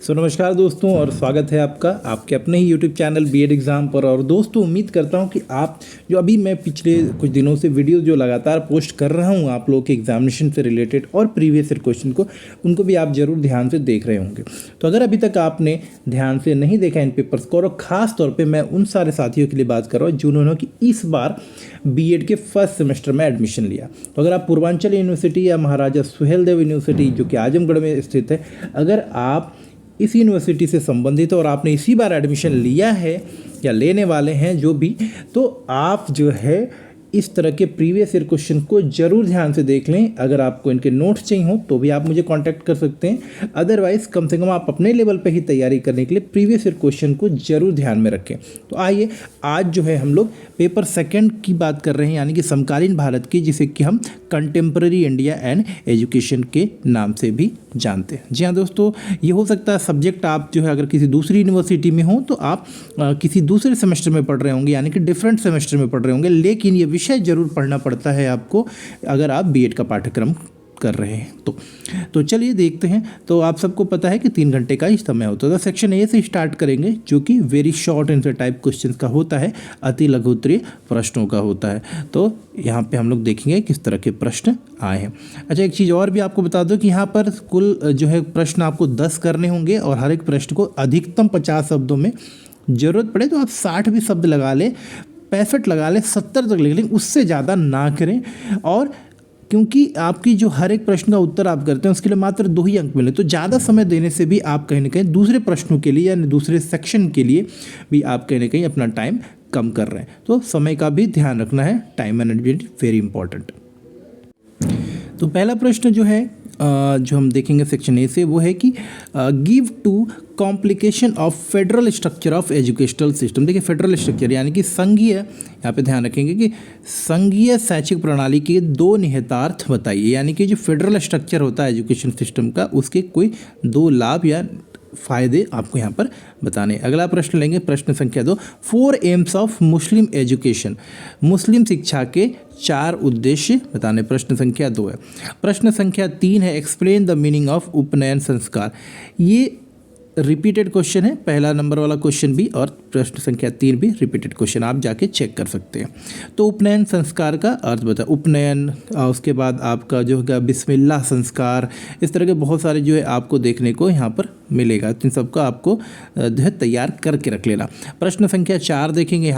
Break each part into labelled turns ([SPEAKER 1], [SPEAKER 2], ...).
[SPEAKER 1] नमस्कार दोस्तों और स्वागत है आपका आपके अपने ही यूट्यूब चैनल बीएड एग्ज़ाम पर। और दोस्तों उम्मीद करता हूं कि आप जो अभी मैं पिछले कुछ दिनों से वीडियो जो लगातार पोस्ट कर रहा हूं आप लोगों के एग्जामिनेशन से रिलेटेड और प्रीवियस ईयर क्वेश्चन को उनको भी आप जरूर ध्यान से देख रहे होंगे। तो अगर अभी तक आपने ध्यान से नहीं देखा इन पेपर्स को, और ख़ास तौर पर मैं उन सारे साथियों के लिए बात कर रहा हूँ जिन्होंने कि इस बार बीएड के फर्स्ट सेमेस्टर में एडमिशन लिया। तो अगर आप पूर्वांचल यूनिवर्सिटी या महाराजा सुहेलदेव यूनिवर्सिटी जो कि आजमगढ़ में स्थित है, अगर आप इस यूनिवर्सिटी से संबंधित और आपने इसी बार एडमिशन लिया है या लेने वाले हैं जो भी, तो आप जो है इस तरह के प्रीवियस ईयर क्वेश्चन को जरूर ध्यान से देख लें। अगर आपको इनके नोट्स चाहिए हो तो भी आप मुझे कांटेक्ट कर सकते हैं, अदरवाइज कम से कम आप अपने लेवल पे ही तैयारी करने के लिए प्रीवियस ईयर क्वेश्चन को जरूर ध्यान में रखें। तो आइए आज जो है हम लोग पेपर सेकंड की बात कर रहे हैं, यानी कि समकालीन भारत की, जिसे कि हम कंटेम्प्रेरी इंडिया एंड एजुकेशन के नाम से भी जानते हैं। जी हाँ दोस्तों, ये हो सकता है सब्जेक्ट आप जो है अगर किसी दूसरी यूनिवर्सिटी में हो तो आप किसी दूसरे सेमेस्टर में पढ़ रहे होंगे, यानी कि डिफरेंट सेमेस्टर में पढ़ रहे होंगे, लेकिन ये विषय जरूर पढ़ना पड़ता है आपको अगर आप बीएड का पाठ्यक्रम कर रहे हैं तो चलिए देखते हैं। तो आप सबको पता है कि 3 घंटे का ही समय होता है। तो सेक्शन ए से स्टार्ट करेंगे जो कि very short answer type questions का होता है, अति लघु उत्तरीय प्रश्नों का होता है। तो यहाँ पे हम लोग देखेंगे किस तरह के प्रश्न आए हैं। अच्छा, एक चीज़ और भी आपको बता दो कि यहाँ पर कुल जो है प्रश्न आपको 10 करने होंगे और हर एक प्रश्न को अधिकतम 50 शब्दों में, ज़रूरत पड़े तो आप 60 भी शब्द लगा लें, 65 लगा लें, 70 तक लिख लें, उससे ज़्यादा ना करें। और क्योंकि आपकी जो हर एक प्रश्न का उत्तर आप करते हैं उसके लिए मात्र 2 ही अंक मिले, तो ज़्यादा समय देने से भी आप कहीं ना कहीं दूसरे प्रश्नों के लिए या दूसरे सेक्शन के लिए भी आप कहीं ना कहीं अपना टाइम कम कर रहे हैं। तो समय का भी ध्यान रखना है, टाइम मैनेजमेंट वेरी इंपॉर्टेंट। तो पहला प्रश्न जो है जो हम देखेंगे सेक्शन ए से, वो है कि give to complication of federal structure of educational system. देखिए फेडरल स्ट्रक्चर यानी कि संघीय, यहाँ पे ध्यान रखेंगे कि संघीय शैक्षिक प्रणाली के 2 निहितार्थ बताइए, यानी कि जो फेडरल स्ट्रक्चर होता है एजुकेशन सिस्टम का, उसके कोई 2 लाभ या फायदे आपको यहाँ पर बताने। अगला प्रश्न लेंगे, प्रश्न संख्या 2, 4 एम्स ऑफ मुस्लिम एजुकेशन। मुस्लिम शिक्षा के 4 उद्देश्य बताने, प्रश्न संख्या 2 है। प्रश्न संख्या 3 है, एक्सप्लेन द मीनिंग ऑफ उपनयन संस्कार। ये रिपीटेड क्वेश्चन है, पहला नंबर वाला क्वेश्चन भी और प्रश्न संख्या 3 भी रिपीटेड क्वेश्चन, आप जाके चेक कर सकते हैं। तो उपनयन संस्कार का अर्थ बता, उपनयन, उसके बाद आपका जो होगा बिस्मिल्लाह संस्कार, इस तरह के बहुत सारे जो है आपको देखने को यहाँ पर मिलेगा। इन सबका आपको जो है तैयार करके रख लेना। प्रश्न संख्या 4 देखेंगे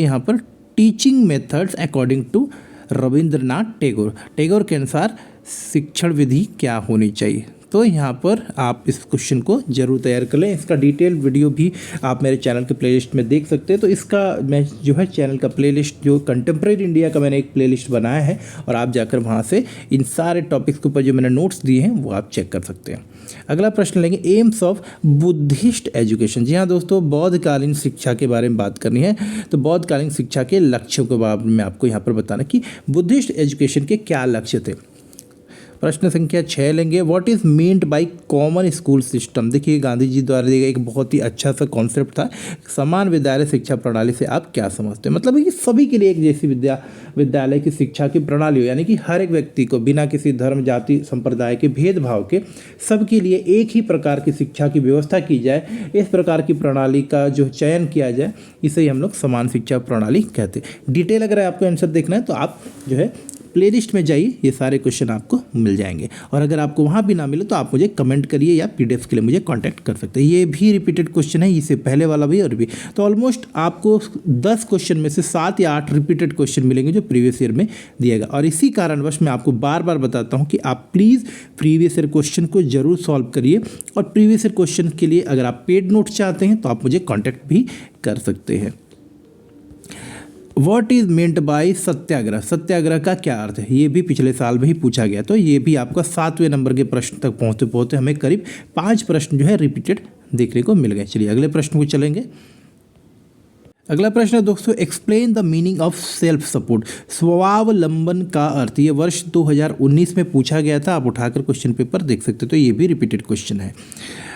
[SPEAKER 1] यहाँ पर teaching methods according to Rabindranath Tagore. Tagore के अनुसार शिक्षण विधि क्या होनी चाहिए। तो यहाँ पर आप इस क्वेश्चन को जरूर तैयार कर लें। इसका डिटेल वीडियो भी आप मेरे चैनल के प्लेलिस्ट में देख सकते हैं। तो इसका मैं जो है चैनल का प्लेलिस्ट, जो कंटेम्प्रेरी इंडिया का मैंने एक प्लेलिस्ट बनाया है, और आप जाकर वहाँ से इन सारे टॉपिक्स के ऊपर जो मैंने नोट्स दिए हैं वो आप चेक कर सकते हैं। अगला प्रश्न लेंगे, एम्स ऑफ बुद्धिस्ट एजुकेशन। जी हाँ दोस्तों, बौद्धकालीन शिक्षा के बारे में बात करनी है। तो बौद्धकालीन शिक्षा के लक्ष्यों के बारे में आपको यहाँ पर बताना कि बुद्धिस्ट एजुकेशन के क्या लक्ष्य थे। प्रश्न संख्या 6 लेंगे, what is meant by common school system. देखिए गांधी जी द्वारा दिया गया एक बहुत ही अच्छा सा कॉन्सेप्ट था, समान विद्यालय शिक्षा प्रणाली से आप क्या समझते हैं। मतलब है कि सभी के लिए एक जैसी विद्यालय की शिक्षा की प्रणाली हो, यानी कि हर एक व्यक्ति को बिना किसी धर्म, जाति, संप्रदाय के भेदभाव के सबके लिए एक ही प्रकार की शिक्षा की व्यवस्था की जाए, इस प्रकार की प्रणाली का जो चयन किया जाए, इसे ही हम लोग समान शिक्षा प्रणाली कहते हैं। डिटेल अगर आपको आंसर देखना है तो आप जो है प्लेलिस्ट में जाइए, ये सारे क्वेश्चन आपको मिल जाएंगे। और अगर आपको वहाँ भी ना मिले तो आप मुझे कमेंट करिए या पीडीएफ के लिए मुझे कांटेक्ट कर सकते हैं। ये भी रिपीटेड क्वेश्चन है, इससे पहले वाला भी और भी। तो ऑलमोस्ट आपको 10 क्वेश्चन में से 7 या 8 रिपीटेड क्वेश्चन मिलेंगे जो प्रीवियस ईयर में दिएगा। और इसी कारणवश मैं आपको बार बार बताता हूँ कि आप प्लीज़ प्रीवियस ईयर क्वेश्चन को जरूर सॉल्व करिए। और प्रीवियस ईयर क्वेश्चन के लिए अगर आप पेड नोट्स चाहते हैं तो आप मुझे कॉन्टैक्ट भी कर सकते हैं। व्हाट इज मेंट बाय सत्याग्रह। सत्याग्रह का क्या अर्थ है, ये भी पिछले साल में ही पूछा गया। तो ये भी आपका 7वें नंबर के प्रश्न तक पहुँचते पहुँचते हमें करीब 5 प्रश्न जो है रिपीटेड देखने को मिल गए। चलिए अगले प्रश्न को चलेंगे। अगला प्रश्न है दोस्तों, explain the meaning of self support. स्वावलंबन का अर्थ, ये वर्ष 2019 में पूछा गया था, आप उठाकर क्वेश्चन पेपर देख सकते हो, तो ये भी रिपीटेड क्वेश्चन है।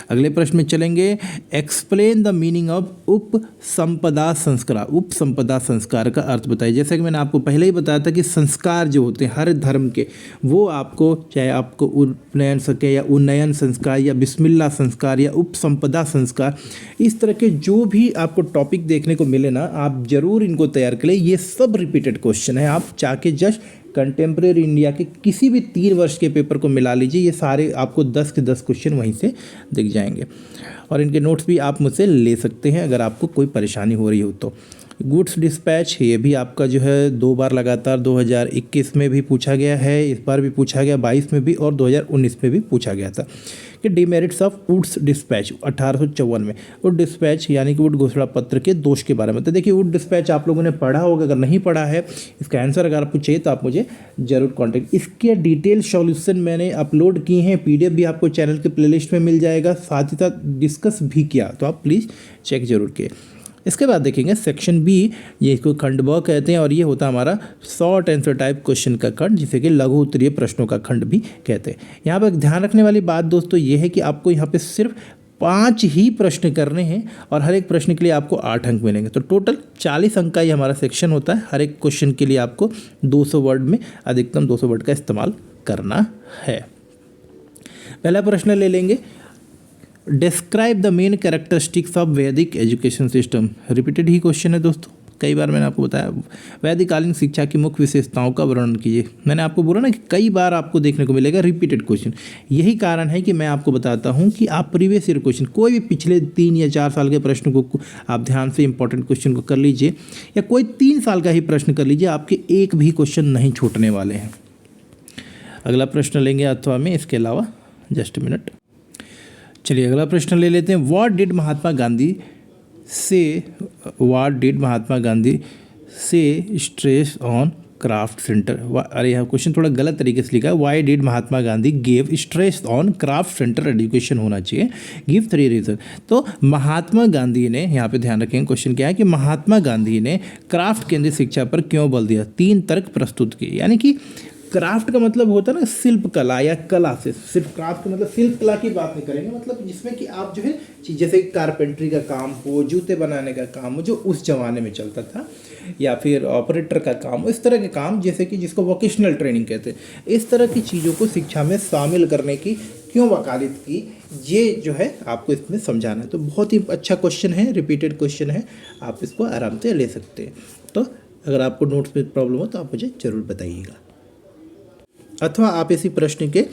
[SPEAKER 1] अगले प्रश्न में चलेंगे, एक्सप्लेन द मीनिंग ऑफ उपसंपदा संस्कार। उपसंपदा संस्कार का अर्थ बताइए। जैसा कि मैंने आपको पहले ही बताया था कि संस्कार जो होते हैं हर धर्म के, वो आपको चाहे आपको उपनयन सके या उन्नयन संस्कार या बिस्मिल्लाह संस्कार या उपसंपदा संस्कार, इस तरह के जो भी आपको टॉपिक देखने को मिले ना, आप जरूर इनको तैयार करें। ये सब रिपीटेड क्वेश्चन है, आप जाके जस्ट कंटेम्प्रेरी इंडिया के किसी भी 3 वर्ष के पेपर को मिला लीजिए, ये सारे आपको 10 के 10 क्वेश्चन वहीं से दिख जाएंगे। और इनके नोट्स भी आप मुझसे ले सकते हैं अगर आपको कोई परेशानी हो रही हो तो। गुड्स डिस्पैच, ये भी आपका जो है 2 बार लगातार 2021 में भी पूछा गया है, इस बार भी पूछा गया, 22 में भी और 2019 में भी पूछा गया था कि डिमेरिट्स ऑफ वुड्स डिस्पैच 1854 में। वुड डिस्पैच यानी कि वुड घोषणा पत्र के दोष के बारे में। तो देखिए वुड डिस्पैच आप लोगों ने पढ़ा होगा, अगर नहीं पढ़ा है इसका आंसर अगर आपको चाहिए तो आप मुझे जरूर कॉन्टेक्ट। इसके डिटेल सॉल्यूशन मैंने अपलोड किए हैं, PDF भी आपको चैनल के प्लेलिस्ट में मिल जाएगा, साथ ही साथ डिस्कस भी किया, तो आप प्लीज़ चेक जरूर किए। इसके बाद देखेंगे सेक्शन बी, ये इसको खंड ब कहते हैं, और ये होता है हमारा शॉर्ट आंसर टाइप क्वेश्चन का खंड, जिसे कि लघु उत्तरीय प्रश्नों का खंड भी कहते हैं। यहाँ पर ध्यान रखने वाली बात दोस्तों ये है कि आपको यहाँ पे सिर्फ 5 ही प्रश्न करने हैं और हर एक प्रश्न के लिए आपको 8 अंक मिलेंगे। तो टोटल 40 अंक का ये हमारा सेक्शन होता है। हर एक क्वेश्चन के लिए आपको 200 वर्ड में अधिकतम 200 वर्ड का इस्तेमाल करना है। पहला प्रश्न ले लेंगे, describe the main characteristics of वैदिक एजुकेशन सिस्टम। रिपीटेड ही क्वेश्चन है दोस्तों, कई बार मैंने आपको बताया। वैदिककालीन शिक्षा की मुख्य विशेषताओं का वर्णन कीजिए। मैंने आपको बोला ना कि कई बार आपको देखने को मिलेगा रिपीटेड क्वेश्चन। यही कारण है कि मैं आपको बताता हूं कि आप प्रीवियस ईयर क्वेश्चन, कोई भी पिछले 3 या 4 साल के प्रश्न को आप ध्यान से इंपॉर्टेंट क्वेश्चन को कर लीजिए, या कोई 3 साल का ही प्रश्न कर लीजिए, आपके एक भी क्वेश्चन नहीं छूटने वाले हैं। अगला प्रश्न लेंगे अथवा में, इसके अलावा जस्ट मिनट। चलिए अगला प्रश्न ले लेते हैं, व्हाट डिड महात्मा गांधी से स्ट्रेस ऑन क्राफ्ट सेंटर। अरे यहाँ क्वेश्चन थोड़ा गलत तरीके से लिखा है, why did Mahatma Gandhi gave stress on craft centre education होना चाहिए, गिव 3 रीजन। तो महात्मा गांधी ने, यहाँ पे ध्यान रखेंगे क्वेश्चन क्या है कि महात्मा गांधी ने क्राफ्ट केंद्रित शिक्षा पर क्यों बल दिया। 3 तर्क प्रस्तुत किए। यानी कि क्राफ्ट का मतलब होता है ना शिल्प कला या कला से, सिर्फ क्राफ्ट का मतलब शिल्प कला की बात नहीं करेंगे, मतलब जिसमें कि आप जो है जैसे कारपेंट्री का काम हो, जूते बनाने का काम हो जो उस जमाने में चलता था, या फिर ऑपरेटर का काम हो, इस तरह के काम जैसे कि जिसको वोकेशनल ट्रेनिंग कहते हैं, इस तरह की चीज़ों को शिक्षा में शामिल करने की क्यों वकालत की, ये जो है आपको इसमें समझाना है। तो बहुत ही अच्छा क्वेश्चन है, रिपीटेड क्वेश्चन है, आप इसको आराम से ले सकते हैं। तो अगर आपको नोट्स में प्रॉब्लम हो तो आप मुझे ज़रूर बताइएगा, अथवा आप इसी प्रश्न के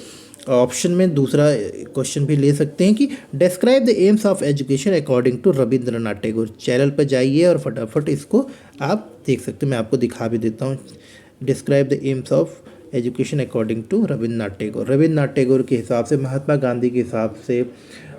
[SPEAKER 1] ऑप्शन में दूसरा क्वेश्चन भी ले सकते हैं कि describe the aims of education according to Rabindranath Tagore. Channel पर जाइए और फटाफट इसको आप देख सकते हैं, मैं आपको दिखा भी देता हूँ। Describe the aims of education according to Rabindranath Tagore. Rabindranath Tagore के हिसाब से, महात्मा गांधी के हिसाब से,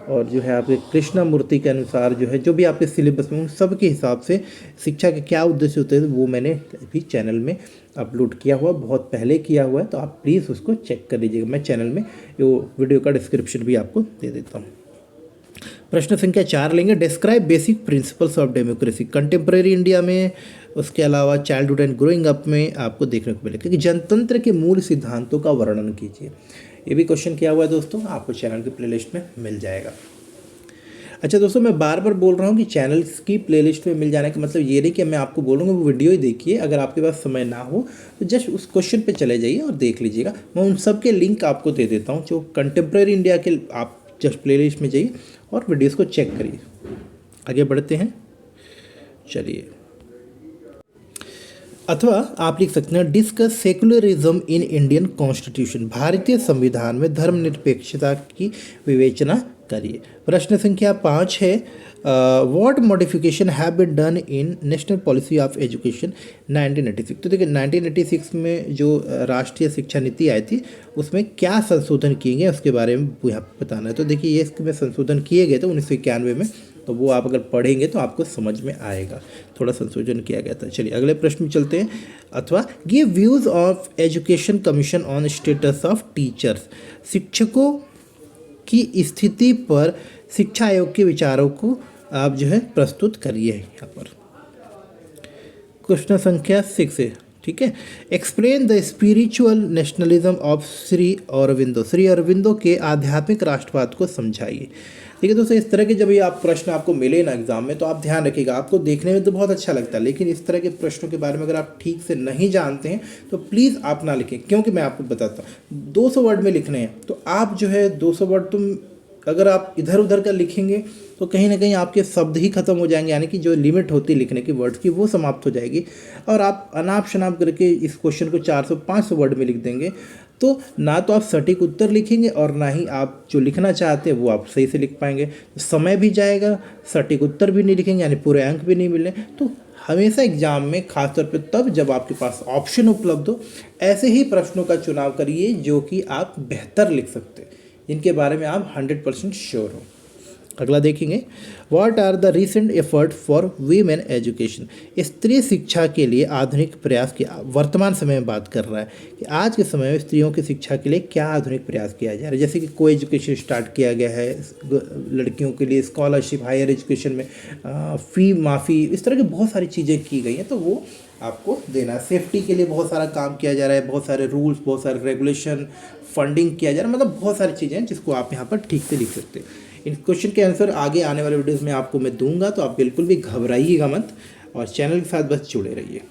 [SPEAKER 1] और जो है आपके कृष्णमूर्ति के अनुसार, जो है जो भी आपके सिलेबस में, उन सब के हिसाब से शिक्षा के क्या उद्देश्य होते हैं वो मैंने अभी चैनल में अपलोड किया हुआ, बहुत पहले किया हुआ है, तो आप प्लीज़ उसको चेक कर लीजिएगा। मैं चैनल में वो वीडियो का डिस्क्रिप्शन भी आपको दे देता हूँ। प्रश्न संख्या 4 लेंगे, describe basic principles of democracy contemporary India में, उसके अलावा चाइल्डहुड एंड ग्रोइंग अप में आपको देखने को मिलेगा कि जनतंत्र के मूल सिद्धांतों का वर्णन कीजिए। ये भी क्वेश्चन किया हुआ है दोस्तों, आपको चैनल की प्लेलिस्ट में मिल जाएगा। अच्छा दोस्तों, मैं बार बार बोल रहा हूँ कि चैनल की प्लेलिस्ट में मिल जाने का मतलब ये नहीं कि मैं आपको बोलूँगा वो वीडियो ही देखिए। अगर आपके पास समय ना हो तो जस्ट उस क्वेश्चन पे चले जाइए और देख लीजिएगा। मैं उन सब के लिंक आपको दे देता हूँ जो कंटेम्प्रेरी इंडिया के, आप जस्ट प्लेलिस्ट में जाइए और वीडियोज़ को चेक करिए। आगे बढ़ते हैं, चलिए। अथवा आप लिख सकते हैं, discuss secularism in Indian constitution. भारतीय संविधान में धर्मनिरपेक्षता की विवेचना करिए। प्रश्न संख्या 5 है, what modification have been done in national policy of education 1986। तो देखिए 1986 में जो राष्ट्रीय शिक्षा नीति आई थी उसमें क्या संशोधन किए गए उसके बारे में बताना है। तो देखिए ये इसमें संशोधन किए गए थे 1991 में, तो वो आप अगर पढ़ेंगे तो आपको समझ में आएगा, थोड़ा संशोधन किया गया था। चलिए अगले प्रश्न में चलते हैं। अथवा give views of education commission on status of teachers. शिक्षकों की स्थिति पर शिक्षा आयोग के विचारों को आप जो है प्रस्तुत करिए। यहाँ पर क्वेश्चन संख्या 6 है, ठीक है। Explain the spiritual nationalism of Shri Aurobindo, Shri Aurobindo के आध्यात्मिक राष्ट्रवाद को समझाइए। ठीक है दोस्तों, इस तरह के जब ये आप प्रश्न आपको मिले ना एग्जाम में, तो आप ध्यान रखिएगा। आपको देखने में तो बहुत अच्छा लगता है, लेकिन इस तरह के प्रश्नों के बारे में अगर आप ठीक से नहीं जानते हैं तो प्लीज़ आप ना लिखें, क्योंकि मैं आपको बताता हूँ 200 वर्ड में लिखने हैं, तो आप जो है 200 वर्ड तुम अगर आप इधर उधर का लिखेंगे तो कहीं ना कहीं आपके शब्द ही खत्म हो जाएंगे, यानी कि जो लिमिट होती है लिखने की वर्ड्स की वो समाप्त हो जाएगी, और आप अनाप शनाप करके इस क्वेश्चन को 400-500 वर्ड में लिख देंगे, तो ना तो आप सटीक उत्तर लिखेंगे और ना ही आप जो लिखना चाहते हैं वो आप सही से लिख पाएंगे। तो समय भी जाएगा, सटीक उत्तर भी नहीं लिखेंगे, यानी पूरे अंक भी नहीं मिले। तो हमेशा एग्जाम में खासतौर पे तब जब आपके पास ऑप्शन उपलब्ध हो, ऐसे ही प्रश्नों का चुनाव करिए जो कि आप बेहतर लिख सकते हैं, जिनके बारे में आप 100% श्योर हो। अगला देखेंगे, what are the recent effort for women education, स्त्री शिक्षा के लिए आधुनिक प्रयास की वर्तमान समय में बात कर रहा है कि आज के समय में स्त्रियों की शिक्षा के लिए क्या आधुनिक प्रयास किया जा रहा है। जैसे कि को एजुकेशन स्टार्ट किया गया है, लड़कियों के लिए स्कॉलरशिप, हायर एजुकेशन में फ़ी माफ़ी, इस तरह की बहुत सारी चीज़ें की गई हैं, तो वो आपको देना। सेफ्टी के लिए बहुत सारा काम किया जा रहा है, बहुत सारे रूल्स, बहुत सारे रेगुलेशन, फंडिंग किया जा रहा है, मतलब बहुत सारी चीज़ें हैं जिसको आप यहाँ पर ठीक से लिख सकते हैं। इन क्वेश्चन के आंसर आगे आने वाले वीडियोस में आपको मैं दूंगा, तो आप बिल्कुल भी घबराइएगा मत और चैनल के साथ बस जुड़े रहिए।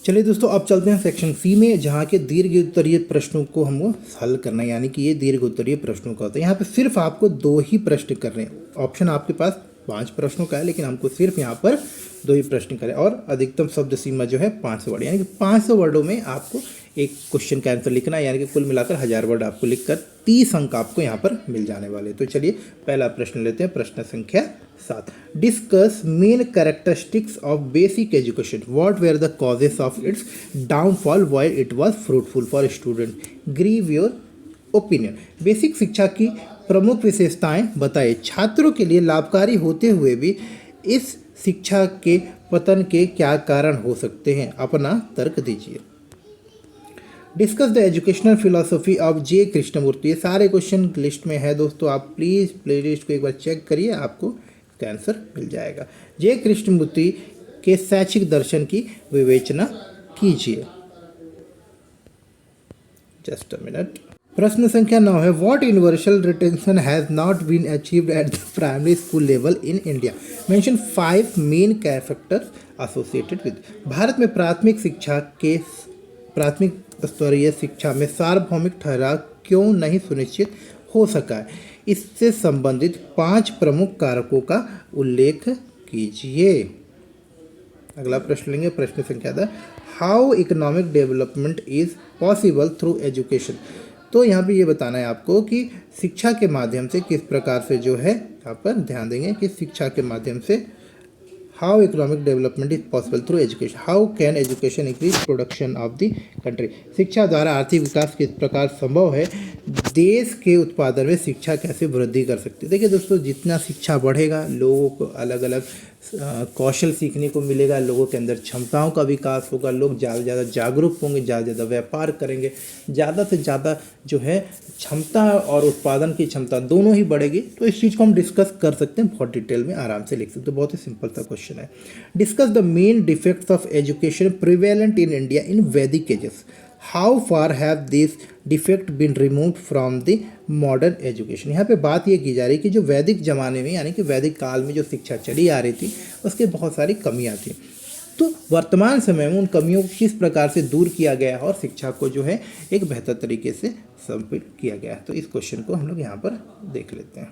[SPEAKER 1] चलिए दोस्तों, अब चलते हैं सेक्शन सी में, जहाँ के दीर्घ उत्तरीय प्रश्नों को हमको हल करना है, यानी कि ये दीर्घ उत्तरीय प्रश्नों का होता है। यहाँ पे सिर्फ आपको 2 ही प्रश्न कर रहे हैं, ऑप्शन आपके पास 5 प्रश्नों का है, लेकिन हमको सिर्फ यहाँ पर 2 ही प्रश्न करें, और अधिकतम शब्द सीमा जो है 500 वर्ड, यानी कि 500 वर्डों में आपको एक क्वेश्चन का आंसर लिखना है, यानी कि कुल मिलाकर 1000 वर्ड आपको लिखकर 30 अंक आपको यहाँ पर मिल जाने वाले। तो चलिए पहला प्रश्न लेते हैं, प्रश्न संख्या 7। Discuss main characteristics of basic education, what were the causes of its downfall while it was fruitful for student, give your opinion. Basic शिक्षा की प्रमुख विशेषताएं बताइए, छात्रों के लिए लाभकारी होते हुए भी इस शिक्षा के पतन के क्या कारण हो सकते हैं, अपना तर्क दीजिए। Discuss the educational philosophy of J Krishnamurti. ये सारे क्वेश्चन लिस्ट में है दोस्तों, आप प्लीज़ प्लेलिस्ट को एक बार चेक करिए, आपको इसका आंसर मिल जाएगा। जे कृष्णमूर्ति के शैक्षिक दर्शन की विवेचना कीजिए। Just a minute. प्रश्न संख्या 9 है, what universal retention has not been achieved at the primary school level in India, mention 5 main factors associated with. Bharat में प्राथमिक स्तरीय शिक्षा में सार्वभौमिक ठहराव क्यों नहीं सुनिश्चित हो सका है, इससे संबंधित 5 प्रमुख कारकों का उल्लेख कीजिए। अगला प्रश्न लेंगे, प्रश्न संख्या 10, how economic development is possible through education. तो यहाँ पे ये बताना है आपको कि शिक्षा के माध्यम से किस प्रकार से जो है, यहाँ पर ध्यान देंगे कि शिक्षा के माध्यम से how economic development is possible through education, how can education increase production of the country. शिक्षा द्वारा आर्थिक विकास किस प्रकार संभव है, देश के उत्पादन में शिक्षा कैसे वृद्धि कर सकती है। देखिए दोस्तों, जितना शिक्षा बढ़ेगा, लोगों को अलग अलग कौशल सीखने को मिलेगा, लोगों के अंदर क्षमताओं का विकास होगा, लोग ज़्यादा से ज़्यादा जागरूक होंगे, ज़्यादा से ज़्यादा व्यापार करेंगे, ज़्यादा से ज़्यादा जो है क्षमता और उत्पादन की क्षमता दोनों ही बढ़ेगी। तो इस चीज़ को हम डिस्कस कर सकते हैं, बहुत डिटेल में आराम से लिख सकते हैं, बहुत ही सिंपल सा क्वेश्चन है। Discuss the main defects of education prevalent in India in Vedic ages, how far have this defect been remove from the modern education. यहाँ पे बात ये की जा रही है कि जो वैदिक ज़माने में, यानी कि वैदिक काल में जो शिक्षा चली आ रही थी, उसके बहुत सारी कमियाँ थी, तो वर्तमान समय में उन कमियों को किस प्रकार से दूर किया गया है और शिक्षा को जो है एक बेहतर तरीके से संपन्न किया गया है। तो इस क्वेश्चन को हम लोग यहाँ पर देख लेते हैं।